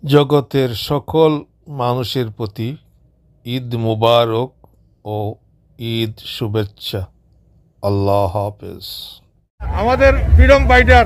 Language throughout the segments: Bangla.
জগতের সকল মানুষের প্রতি ঈদ মুবারক ও ঈদ শুভেচ্ছা। আল্লাহ হাফেজ। আমাদের ফ্রিডম ফাইটার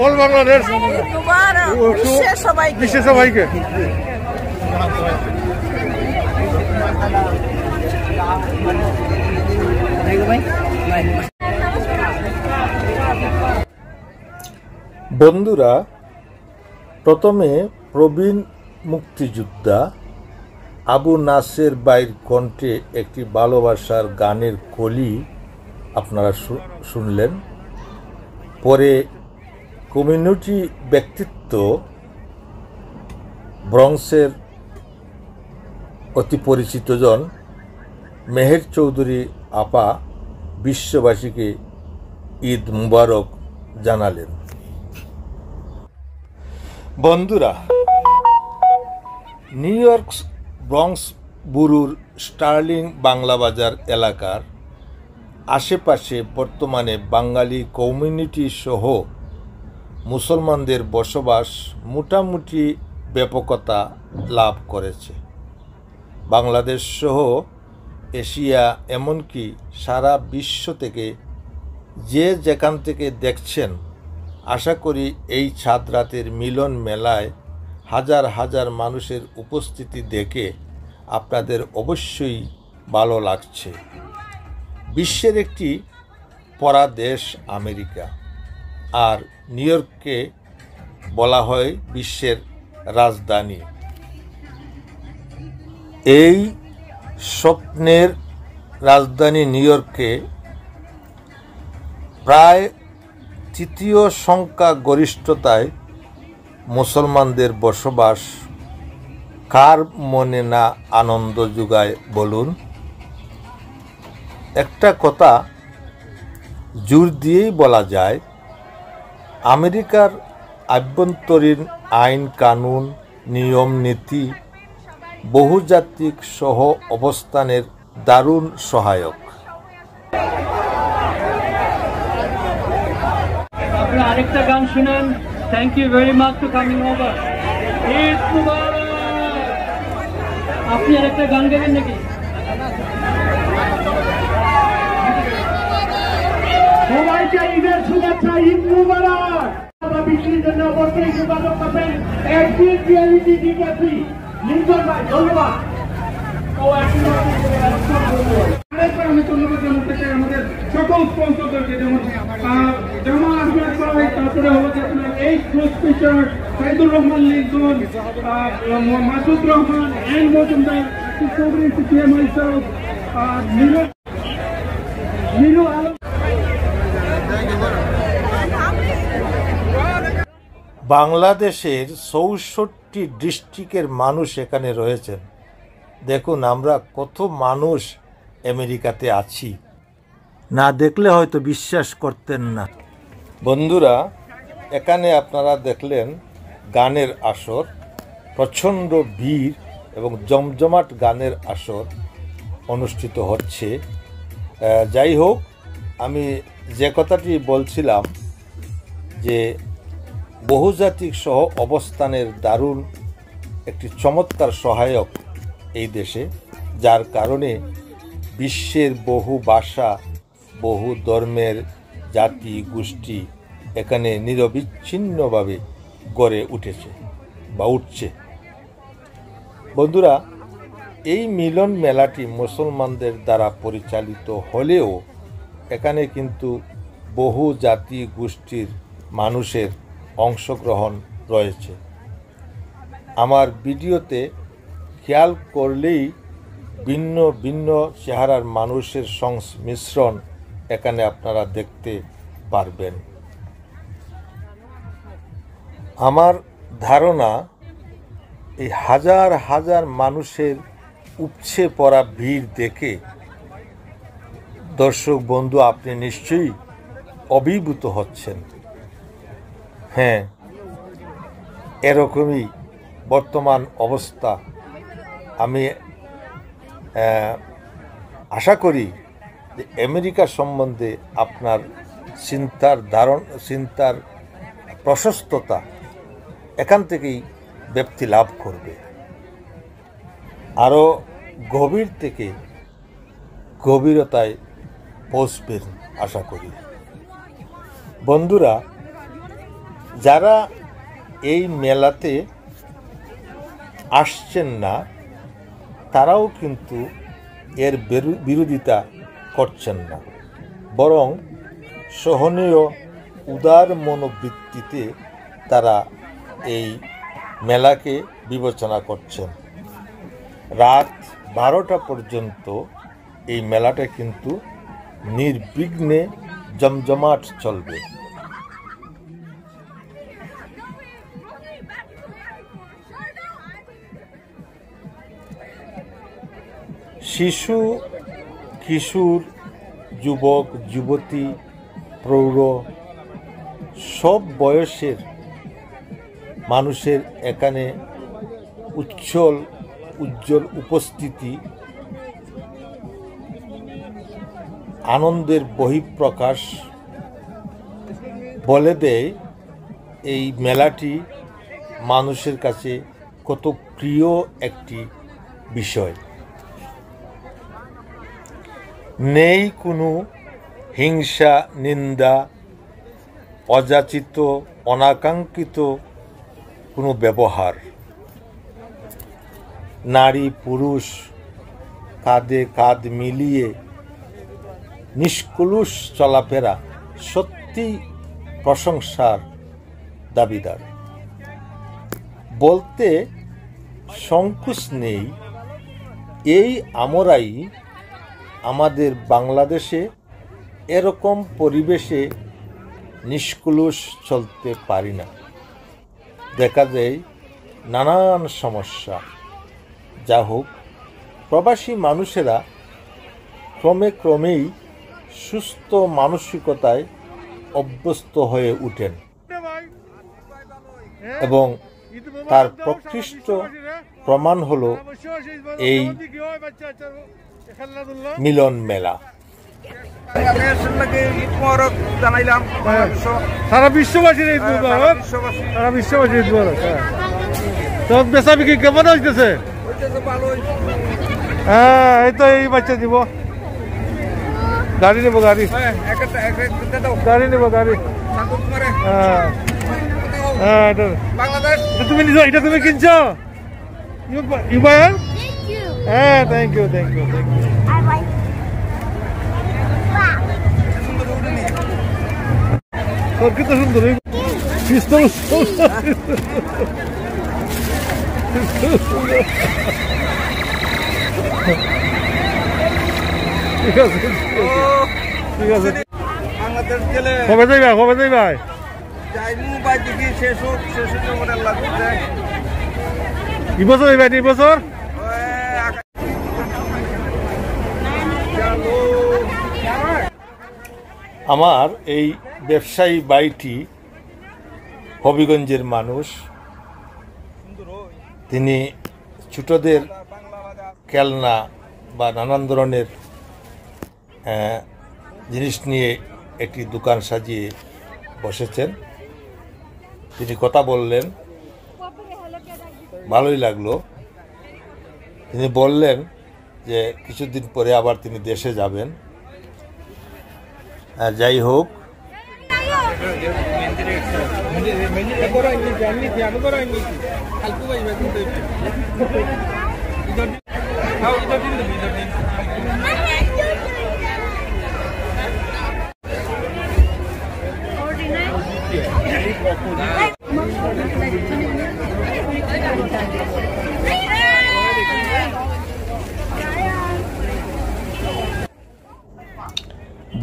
অল বাংলাদেশ বিশ্বের সবাইকে বন্ধুরা, প্রথমে প্রবীণ মুক্তিযোদ্ধা আবু নাসের বাইর কণ্ঠে একটি ভালোবাসার গানের কলি আপনারা শুনলেন। পরে কমিউনিটি ব্যক্তিত্ব ব্রঙ্কসের অতি পরিচিতজন মেহের চৌধুরী আপা বিশ্ববাসীকে ঈদ মুবারক জানালেন। বন্ধুরা, নিউ ইয়র্ক ব্রঙ্কস বুরুর স্টার্লিং বাংলা বাজার এলাকার আশেপাশে বর্তমানে বাঙালি কমিউনিটি সহ মুসলমানদের বসবাস মোটামুটি ব্যাপকতা লাভ করেছে। বাংলাদেশ সহ এশিয়া এমনকি সারা বিশ্ব থেকে যে যেখান থেকে দেখছেন, আশা করি এই ছাদ রাতের মিলন মেলায় হাজার হাজার মানুষের উপস্থিতি দেখে আপনাদের অবশ্যই ভালো লাগছে। বিশ্বের একটি পড়া দেশ আমেরিকা, আর নিউ ইয়র্ককে বলা হয় বিশ্বের রাজধানী। এই স্বপ্নের রাজধানী নিউ ইয়র্কে প্রায় তৃতীয় সংখ্যা গরিষ্ঠতায় মুসলমানদের বসবাস কার মনে না আনন্দ যোগায় বলুন? একটা কথা জোর দিয়েই বলা যায়, আমেরিকার আভ্যন্তরীণ আইন কানুন, নিয়ম নীতি বহুজাতিক সহ অবস্থানের দারুণ সহায়ক। আপনারা আরেকটা গান শুনেন। Thank you very much for coming over. ঈদ মুবারক। আপনি আরেকটা গান গাবেন নাকি? সবাইকে ঈদের শুভেচ্ছা, ঈদ মুবারক। বিক্রির জন্য অবশ্যই যোগাযোগ করবেন। একদিন রিয়েলিটি ডিকেসি লিঙ্কন ভাই, ধন্যবাদ। আমি ধন্যবাদ জানাতে চাই আমাদের সকল স্পন্সরদেরকে, যেমন জামা আহমেদ ভাই, তারপরে হচ্ছে আপনার এই close feature Saidur Rahman Lincoln, Masud Rahman, N Majumdar, Nilu Alam. বাংলাদেশের 64 ডিস্ট্রিক্টের মানুষ এখানে রয়েছেন। দেখুন আমরা কত মানুষ আমেরিকাতে আছি, না দেখলে হয়তো বিশ্বাস করতেন না। বন্ধুরা, এখানে আপনারা দেখলেন গানের আসর, প্রচণ্ড ভিড় এবং জমজমাট গানের আসর অনুষ্ঠিত হচ্ছে। যাই হোক, আমি যে কথাটি বলছিলাম যে বহুজাতিক সহ অবস্থানের দারুণ একটি চমৎকার সহায়ক এই দেশে, যার কারণে বিশ্বের বহু ভাষা, বহু ধর্মের জাতি গোষ্ঠী এখানে নিরবিচ্ছিন্নভাবে গড়ে উঠেছে বা উঠছে। বন্ধুরা, এই মিলন মেলাটি মুসলমানদের দ্বারা পরিচালিত হলেও এখানে কিন্তু বহু জাতি গোষ্ঠীর মানুষের অংশগ্রহণ রয়েছে। আমার ভিডিওতে খেয়াল করলেই ভিন্ন ভিন্ন চেহারার মানুষের সংমিশ্রণ এখানে আপনারা দেখতে পারবেন। আমার ধারণা এই হাজার হাজার মানুষের উপচে পড়া ভিড় দেখে দর্শক বন্ধু আপনি নিশ্চয়ই অভিভূত হচ্ছেন। হ্যাঁ, এরকমই বর্তমান অবস্থা। আমি আশা করি যে আমেরিকা সম্বন্ধে আপনার চিন্তার প্রশস্ততা এখান থেকেই ব্যাপ্তি লাভ করবে, আরও গভীর থেকে গভীরতায় পৌঁছবেন আশা করি। বন্ধুরা, যারা এই মেলাতে আসছেন না তারাও কিন্তু এর বিরোধিতা করছেন না, বরং সহনীয় উদার মনোবৃত্তিতে তারা এই মেলাকে বিবেচনা করছেন। রাত 12টা পর্যন্ত এই মেলাটা কিন্তু নির্বিঘ্নে জমজমাট চলবে। শিশু, কিশোর, যুবক, যুবতী, প্রৌঢ় সব বয়সের মানুষের এখানে উজ্জ্বল উপস্থিতি আনন্দের বহিঃপ্রকাশ বলে দেয় এই মেলাটি মানুষের কাছে কত প্রিয় একটি বিষয়। নেই কোনো হিংসা, নিন্দা, অযাচিত, অনাকাঙ্ক্ষিত কোনো ব্যবহার। নারী পুরুষ কাঁধে কাঁধ মিলিয়ে নিষ্কলুষ চলাফেরা সত্যি প্রশংসার দাবিদার। বলতে সংকোচ নেই, এই আমরাই আমাদের বাংলাদেশে এরকম পরিবেশে নিষ্কলুষ চলতে পারি না। দেখা যায় নানান সমস্যা। যা হোক, প্রবাসী মানুষেরা ক্রমেই সুস্থ মানসিকতায় অভ্যস্ত হয়ে ওঠেন এবং তার প্রকৃষ্ট প্রমাণ হলো এই মিলন মেলা। সারা বিশ্ববাসীর ঈদ মুবারক, সারা বিশ্ববাসীর ঈদ মুবারক। তো বেচা বিক্রি কেমন হইতেছে? হ্যাঁ, এই তো এই বাচ্চা দিব, গাড়ি নেবো, গাড়ি নেবো, গাড়ি। হ্যাঁ হ্যাঁ, তুমি নিছো, এটা তুমি কিনছো? You buy? হ্যাঁ, thank you, thank you, thank you. কত সুন্দর পিস্তল। ঠিক আছে, ঠিক আছে। কবে যাইবা, কবে যাইবা? এবছর যাইবা? এবছর আমার এই ব্যবসায়ী ভাইটি হবিগঞ্জের মানুষ। তিনি ছোটদের খেলনা বা নানান ধরনের জিনিস নিয়ে একটি দোকান সাজিয়ে বসেছেন। তিনি কথা বললেন, ভালোই লাগলো। তিনি বললেন যে কিছুদিন পরে আবার তিনি দেশে যাবেন। যাই হোক,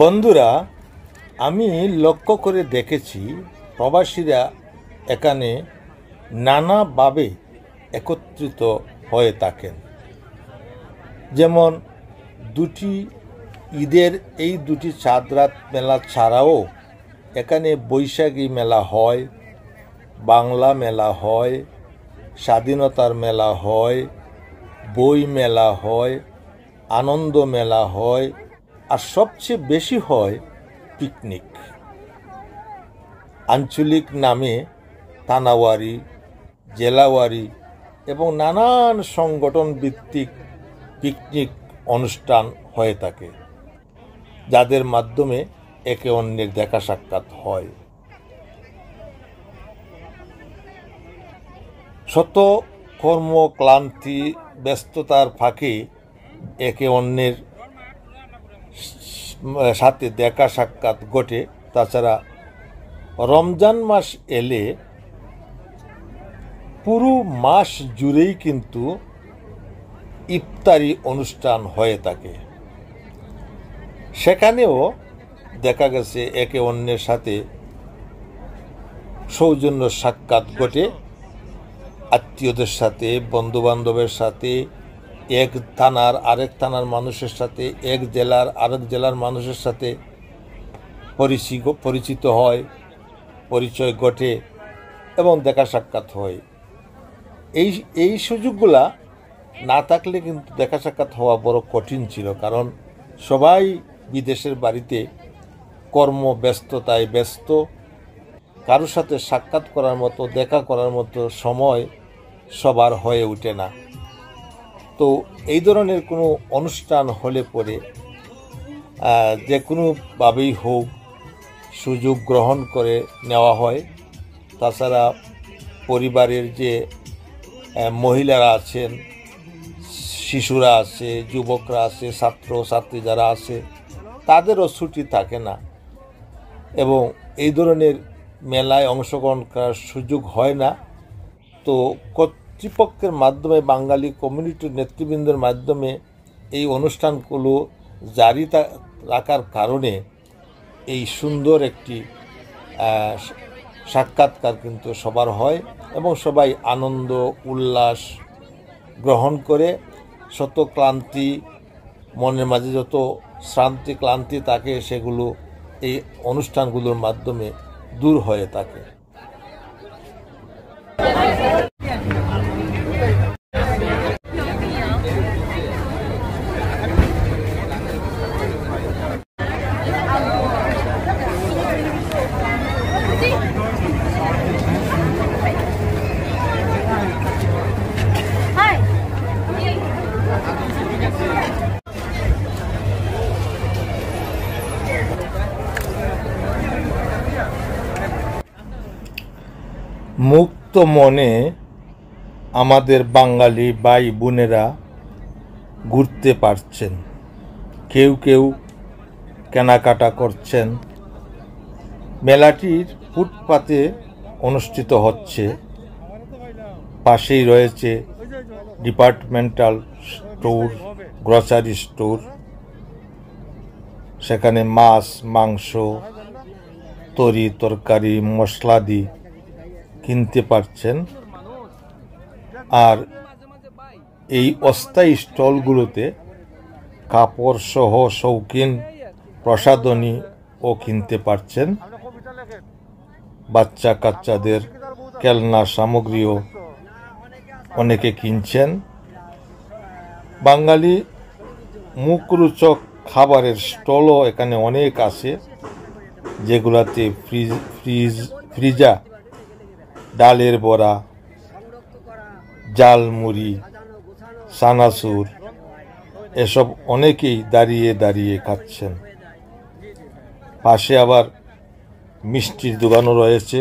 বন্ধুরা, আমি লক্ষ্য করে দেখেছি প্রবাসীরা এখানে নানাভাবে একত্রিত হয়ে থাকেন। যেমন এই দুটি চাঁদ রাত মেলা ছাড়াও এখানে বৈশাখী মেলা হয়, বাংলা মেলা হয়, স্বাধীনতার মেলা হয়, বই মেলা হয়, আনন্দ মেলা হয়, আর সবচেয়ে বেশি হয় পিকনিক। আঞ্চলিক নামে থানাওয়ারি, জেলাওয়ারি এবং নানান সংগঠন ভিত্তিক পিকনিক অনুষ্ঠান হয়ে থাকে, যাদের মাধ্যমে একে অন্যের দেখা সাক্ষাৎ হয়। শত কর্মক্লান্তি ব্যস্ততার ফাঁকে একে অন্যের সাথে দেখা সাক্ষাৎ ঘটে। তাছাড়া রমজান মাস এলে পুরো মাস জুড়েই কিন্তু ইফতারি অনুষ্ঠান হয়ে থাকে। সেখানেও দেখা গেছে একে অন্যের সাথে সৌজন্য সাক্ষাৎ ঘটে। আত্মীয়দের সাথে, বন্ধুবান্ধবের সাথে, এক থানার আরেক থানার মানুষের সাথে, এক জেলার আরেক জেলার মানুষের সাথে পরিচিত হয়, পরিচয় ঘটে এবং দেখা সাক্ষাৎ হয়। এই সুযোগগুলা না থাকলে কিন্তু দেখা সাক্ষাৎ হওয়া বড় কঠিন ছিল, কারণ সবাই বিদেশের বাড়িতে কর্মব্যস্ততায় ব্যস্ত। কারোর সাথে সাক্ষাৎ করার মতো, দেখা করার মতো সময় সবার হয়ে ওঠে না। তো এই ধরনের কোনো অনুষ্ঠান হলে পরে যে কোনোভাবেই হোক সুযোগ গ্রহণ করে নেওয়া হয়। তাছাড়া পরিবারের যে মহিলারা আছেন, শিশুরা আছে, যুবকরা আছে, ছাত্র ছাত্রী যারা আছে, তাদেরও ছুটি থাকে না এবং এই ধরনের মেলায় অংশগ্রহণ করার সুযোগ হয় না। তো কর্তৃপক্ষের মাধ্যমে, বাঙালি কমিউনিটির নেতৃবৃন্দের মাধ্যমে এই অনুষ্ঠানগুলো জারি রাখার কারণে এই সুন্দর একটি সাক্ষাৎকার কিন্তু সবার হয় এবং সবাই আনন্দ উল্লাস গ্রহণ করে। শত ক্লান্তি, মনের মাঝে যত শ্রান্তি ক্লান্তি থাকে, সেগুলো এই অনুষ্ঠানগুলোর মাধ্যমে দূর হয়ে থাকে। মুক্ত মনে আমাদের বাঙালি ভাই বোনেরা ঘুরতে পারছেন, কেউ কেউ কেনাকাটা করছেন। মেলাটির ফুটপাতে অনুষ্ঠিত হচ্ছে। পাশেই রয়েছে ডিপার্টমেন্টাল স্টোর, গ্রসারি স্টোর। সেখানে মাছ, মাংস, তরি তরকারি, মশলাদি কিনতে পারছেন। আর এই অস্থায়ী স্টলগুলোতে কাপড় সহ শৌখিন প্রসাধনীও কিনতে পারছেন। বাচ্চা কাচ্চাদের খেলনা সামগ্রীও অনেকে কিনছেন। বাঙালি মুখরোচক খাবারের স্টলও এখানে অনেক আছে, যেগুলাতে ফ্রিজা, ডালের বড়া, জালমুড়ি, সানাসুর এসব অনেকেই দাঁড়িয়ে দাঁড়িয়ে খাচ্ছেন। পাশে আবার মিষ্টির দোকানও রয়েছে,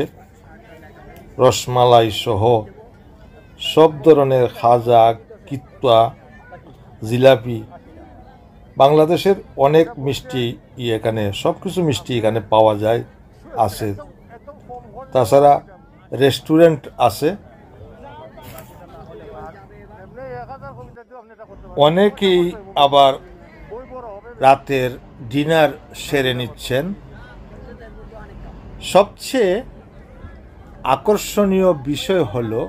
রসমালাই সহ সব ধরনের খাজা, কিত্তা, জিলাপি, বাংলাদেশের অনেক মিষ্টি এখানে, সব কিছু মিষ্টি এখানে পাওয়া যায় আছে। তাছাড়া রেস্টুরেন্ট আছে। অনেকেই আবার রাতের ডিনার সেরে নিচ্ছেন। সবচেয়ে আকর্ষণীয় বিষয় হলো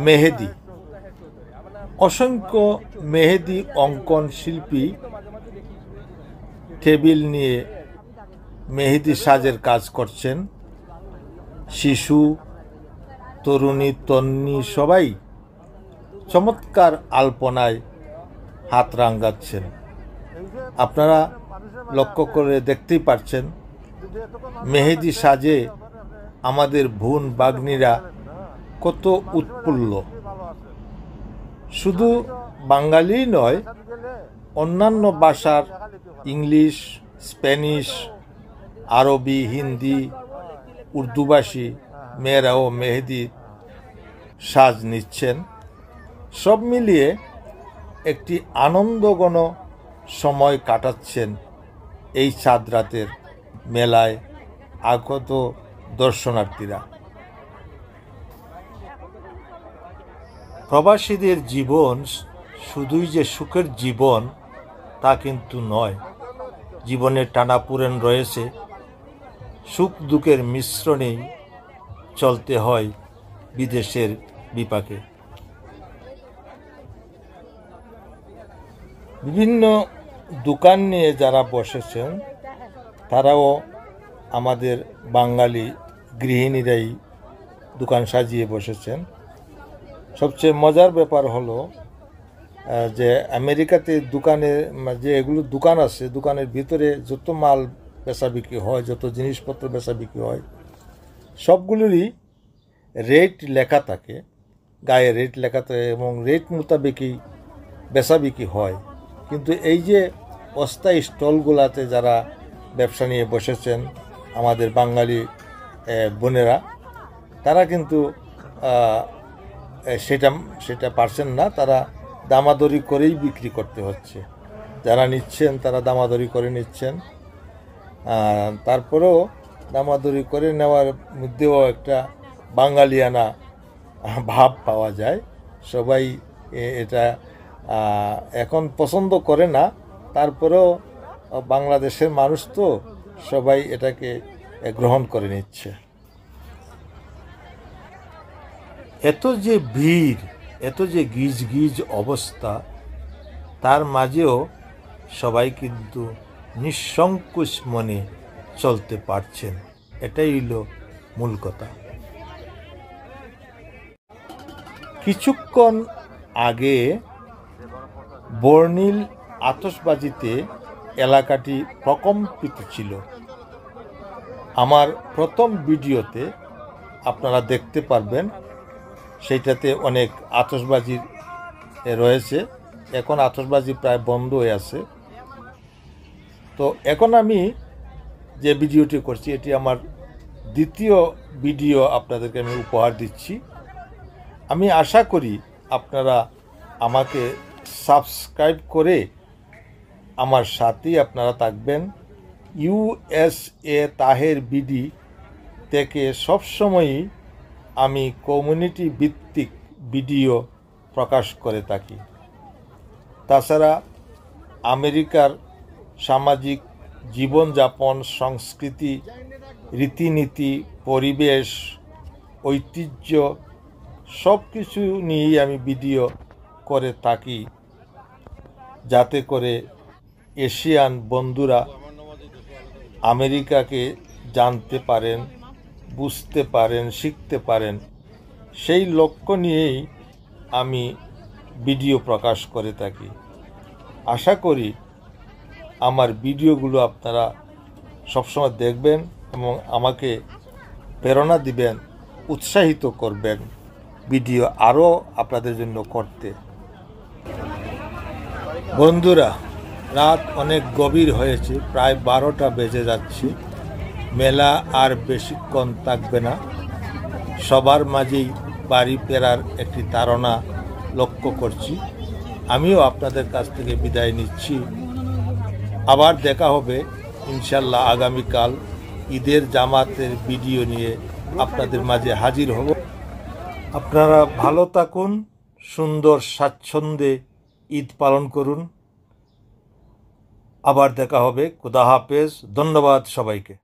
মেহেদি। অসংখ্য মেহেদি অঙ্কন শিল্পী টেবিল নিয়ে মেহেদি সাজের কাজ করছেন। শিশু, তরুণী, তন্নি সবাই চমৎকার আলপনায় হাত রাঙাচ্ছেন। আপনারা লক্ষ্য করে দেখতেই পাচ্ছেন মেহেদি সাজে আমাদের বোন বাগ্নীরা কত উৎফুল্ল। শুধু বাঙালি নয়, অন্যান্য ভাষার ইংলিশ, স্প্যানিশ, আরবি, হিন্দি, উর্দুভাষী মেয়েরাও মেহেদি সাজ নিচ্ছেন। সব মিলিয়ে একটি আনন্দঘন সময় কাটাচ্ছেন এই চাঁদ রাতের মেলায় আগত দর্শনার্থীরা। প্রবাসীদের জীবন শুধুই যে সুখের জীবন তা কিন্তু নয়, জীবনের টানাপোড়েন রয়েছে। সুখ দুঃখের মিশ্রণেই চলতে হয় বিদেশের বিপাকে। বিভিন্ন দোকান নিয়ে যারা বসেছেন তারাও আমাদের বাঙালি গৃহিণীরাই দোকান সাজিয়ে বসেছেন। সবচেয়ে মজার ব্যাপার হলো যে আমেরিকাতে দোকানে যে এগুলো দোকান আছে, দোকানের ভিতরে যত মাল বেচা বিক্রি হয়, যত জিনিসপত্র বেচা বিক্রি হয়, সবগুলোরই রেট লেখা থাকে, গায়ে রেট লেখা থাকে এবং রেট মোতাবেকই বেচা বিক্রি হয়। কিন্তু এই যে অস্থায়ী স্টলগুলাতে যারা ব্যবসা নিয়ে বসেছেন আমাদের বাঙালি বোনেরা, তারা কিন্তু সেটা পারছেন না। তারা দামাদরি করেই বিক্রি করতে হচ্ছে। যারা নিচ্ছেন তারা দামাদরি করে নিচ্ছেন। তারপরেও দামাদরি করে নেওয়ার মধ্যেও একটা বাঙালিয়ানা ভাব পাওয়া যায়। সবাই এটা এখন পছন্দ করে না, তারপরেও বাংলাদেশের মানুষ তো সবাই এটাকে গ্রহণ করে নিচ্ছে। এত যে ভিড়, এত যে গিজ গিজ অবস্থা, তার মাঝেও সবাই কিন্তু নিঃসংকোচ মনে চলতে পারছেন। এটাই হলো মূল কথা। কিছুক্ষণ আগে বর্ণিল আতশবাজিতে এলাকাটি প্রকম্পিত ছিল। আমার প্রথম ভিডিওতে আপনারা দেখতে পারবেন, সেইটাতে অনেক আতশবাজি রয়েছে। এখন আতশবাজি প্রায় বন্ধ হয়ে আছে। তো এখন আমি যে ভিডিওটি করছি এটি আমার দ্বিতীয় ভিডিও আপনাদেরকে আমি উপহার দিচ্ছি। আমি আশা করি আপনারা আমাকে সাবস্ক্রাইব করে আমার সাথেই আপনারা থাকবেন। USA তাহের বিডি থেকে সবসময়ই আমি কমিউনিটি ভিত্তিক ভিডিও প্রকাশ করে থাকি। তাছাড়া আমেরিকার সামাজিক জীবনযাপন, সংস্কৃতি, রীতিনীতি, পরিবেশ, ঐতিহ্য সব কিছু নিয়েই আমি ভিডিও করে থাকি, যাতে করে এশিয়ান বন্ধুরা আমেরিকাকে জানতে পারেন, বুঝতে পারেন, শিখতে পারেন। সেই লক্ষ্য নিয়েই আমি ভিডিও প্রকাশ করে থাকি। আশা করি আমার ভিডিওগুলো আপনারা সবসময় দেখবেন এবং আমাকে প্রেরণা দিবেন, উৎসাহিত করবেন ভিডিও আরও আপনাদের জন্য করতে। বন্ধুরা, রাত অনেক গভীর হয়েছে, প্রায় 12টা বেজে যাচ্ছে। মেলা আর বেশিক্ষণ থাকবে না। সবার মাঝেই বাড়ি ফেরার একটি ধারণা লক্ষ্য করছি। আমিও আপনাদের কাছ থেকে বিদায় নিচ্ছি। আবার দেখা হবে ইনশাল্লাহ আগামীকাল ঈদের জামাতের ভিডিও নিয়ে আপনাদের মাঝে হাজির হব। আপনারা ভালো থাকুন, সুন্দর স্বাচ্ছন্দ্যে ঈদ পালন করুন। আবার দেখা হবে। খোদা হাফেজ। ধন্যবাদ সবাইকে।